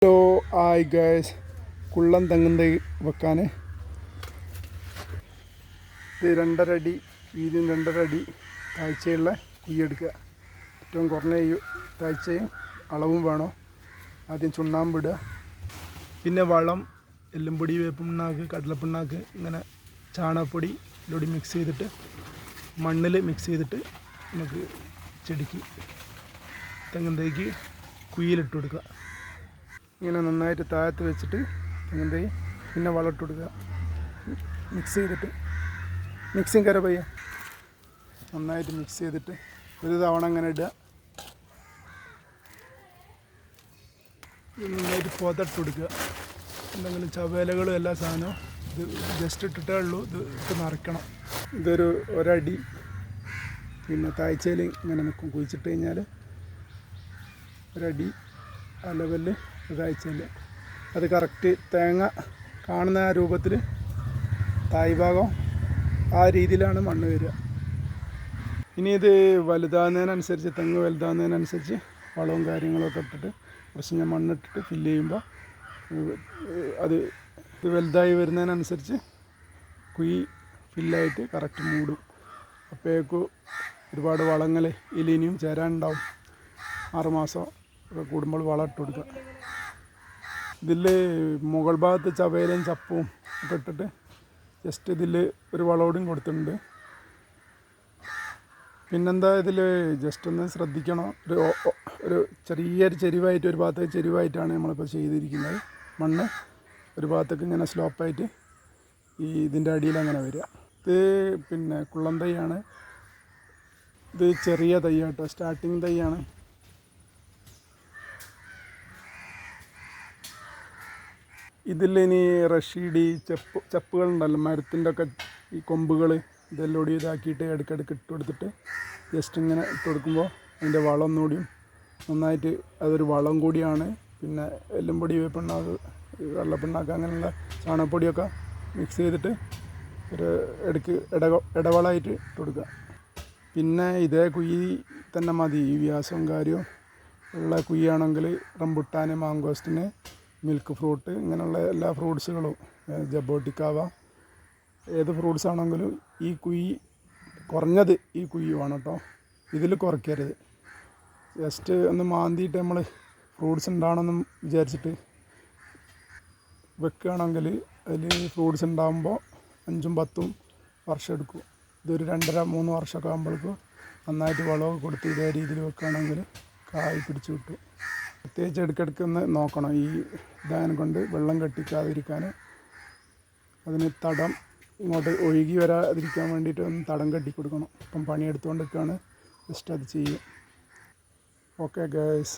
Hello hi guys, കുള്ളൻ തെങ്ങിൻ തൈ വെക്കാൻ ഇത് 2.5 അടി വീതിയും 2.5 അടി താഴ്ചയുള്ള കുയ്യെടുക്കുക. ഏറ്റവും കുറഞ്ഞ താഴ്ചയും അളവും വേണം. ആദ്യം ചുണ്ണാമ്പിടുക, പിന്നെ വളം, എല്ലുംപൊടി, വേപ്പിണ്ണാക്ക്, കടലപ്പിണ്ണാക്ക്, ഇങ്ങനെ ചാണകപ്പൊടി ഇതിലൂടെ മിക്സ് ചെയ്തിട്ട് മണ്ണിൽ മിക്സ് ചെയ്തിട്ട് നമുക്ക് ചെടിക്ക് തെങ്ങിൻ തൈക്ക് കുയ്യിലിട്ട് കൊടുക്കുക. ഇങ്ങനെ നന്നായിട്ട് താഴത്ത് വെച്ചിട്ട് തെങ്ങിൻ തൈ പിന്നെ വളം ഇട്ട് കൊടുക്കുക. മിക്സ് ചെയ്തിട്ട് മിക്സിങ് കര പയ്യ നന്നായിട്ട് മിക്സ് ചെയ്തിട്ട് ഒരു തവണ അങ്ങനെ ഇടുക. നന്നായിട്ട് പുതട്ട് കൊടുക്കുക. എന്തെങ്കിലും ചവേലകളും എല്ലാ സാധനവും ഇത് ജസ്റ്റ് ഇട്ടിട്ടേ ഉള്ളൂ. ഇത് ഇട്ട് നിറയ്ക്കണം. ഇതൊരു ഒരടി പിന്നെ താഴ്ചയിൽ ഇങ്ങനെ നിൽക്കും. കുഴിച്ചിട്ട് കഴിഞ്ഞാൽ ഒരടി ആ ലെവലിൽ ഒരാഴ്ചയിൽ അത് കറക്റ്റ് തേങ്ങ കാണുന്ന ആ രൂപത്തിൽ തായ് ഭാഗം ആ രീതിയിലാണ് മണ്ണ് വരിക. ഇനി ഇത് വലുതാകുന്നതിനനുസരിച്ച്, തെങ്ങ് വലുതാകുന്നതിനനുസരിച്ച് വളവും കാര്യങ്ങളൊക്കെ ഇട്ടിട്ട് കുറച്ച് ഞാൻ മണ്ണിട്ടിട്ട് ഫില്ല് ചെയ്യുമ്പോൾ അത് ഇത് വലുതായി വരുന്നതിനനുസരിച്ച് കുഴി ഫില്ലായിട്ട് കറക്റ്റ് മൂടും. അപ്പോഴേക്കും ഒരുപാട് വളങ്ങൾ ഇനിയും ചേരാനുണ്ടാവും. 6 മാസം ഒക്കെ കൂടുമ്പോൾ വളം ഇട്ട് കൊടുക്കുക. ഇതിൽ മുകൾ ഭാഗത്ത് ചവയിലും ചപ്പും ഒക്കെ ഇട്ടിട്ട് ജസ്റ്റ് ഇതിൽ ഒരു വളോടും കൊടുത്തിട്ടുണ്ട്. പിന്നെന്താ, ഇതിൽ ജസ്റ്റ് ഒന്ന് ശ്രദ്ധിക്കണം. ഒരു ചെറിയൊരു ചെരിവായിട്ട്, ഒരു ഭാഗത്തേക്ക് ചെരിവായിട്ടാണ് നമ്മളിപ്പോൾ ചെയ്തിരിക്കുന്നത്. മണ്ണ് ഒരു ഭാഗത്തേക്ക് ഇങ്ങനെ സ്ലോപ്പായിട്ട് ഇതിൻ്റെ അടിയിൽ അങ്ങനെ വരിക. ഇത് പിന്നെ കുള്ളൻ തൈയാണ്. ഇത് ചെറിയ തൈയാട്ടോ, സ്റ്റാർട്ടിങ് തൈയാണ്. ഇതിലിനി റഷീഡി ചപ്പുകളുണ്ടല്ലോ, മരത്തിൻ്റെ ഒക്കെ ഈ കൊമ്പുകൾ, ഇതെല്ലാം ഇതാക്കിയിട്ട് ഇടയ്ക്കിടയ്ക്ക് ഇട്ട് കൊടുത്തിട്ട് ജസ്റ്റ് ഇങ്ങനെ ഇട്ട് കൊടുക്കുമ്പോൾ അതിൻ്റെ വളം ഒന്നുകൂടിയും നന്നായിട്ട്, അതൊരു വളം കൂടിയാണ്. പിന്നെ എല്ലുംപൊടി, വേപ്പിണ്ണാക്ക്, കടലപ്പിണ്ണാക്ക്, അങ്ങനെയുള്ള ചാണകപ്പൊടിയൊക്കെ മിക്സ് ചെയ്തിട്ട് ഒരു ഇടവളമായിട്ട് ഇട്ട് കൊടുക്കുക. പിന്നെ ഇതേ കുഴി തന്നെ മതി. ഈ വ്യാസവും കാര്യവും ഉള്ള കുഴിയാണെങ്കിൽ റംബുട്ടാൻ, മാങ്കോസ്റ്റിന്, മിൽക്ക് ഫ്രൂട്ട്, ഇങ്ങനെയുള്ള എല്ലാ ഫ്രൂട്ട്സുകളും, ജബോട്ടിക്കാവ, ഏത് ഫ്രൂട്ട്സ് ആണെങ്കിലും ഈ കുഴി കുറഞ്ഞത് ഈ കുഴി വേണം കേട്ടോ. ഇതിൽ കുറയ്ക്കരുത്. ജസ്റ്റ് ഒന്ന് മാന്തിയിട്ട് നമ്മൾ ഫ്രൂട്ട്സ് ഉണ്ടാവണമെന്ന് വിചാരിച്ചിട്ട് വെക്കുകയാണെങ്കിൽ അതിൽ ഫ്രൂട്ട്സ് ഉണ്ടാകുമ്പോൾ 5-10 വർഷം എടുക്കും. ഇതൊരു 2.5-3 വർഷമൊക്കെ ആകുമ്പോഴേക്കും നന്നായിട്ട് വളമൊക്കെ കൊടുത്ത് ഇതേ രീതിയിൽ വെക്കുകയാണെങ്കിൽ കായ് പിടിച്ച് കിട്ടും. പ്രത്യേകിച്ച് ഇടയ്ക്കിടയ്ക്ക് ഒന്ന് നോക്കണം. ഈ ഇതായതിനെ കൊണ്ട് വെള്ളം കെട്ടിക്കാതിരിക്കാൻ, അതിന് തടം ഇങ്ങോട്ട് ഒഴുകി വരാതിരിക്കാൻ വേണ്ടിയിട്ട് ഒന്ന് തടം കെട്ടി കൊടുക്കണം. ഇപ്പം പണിയെടുത്തുകൊണ്ടിരിക്കുകയാണ്, ജസ്റ്റ് അത് ചെയ്യും. Okay guys.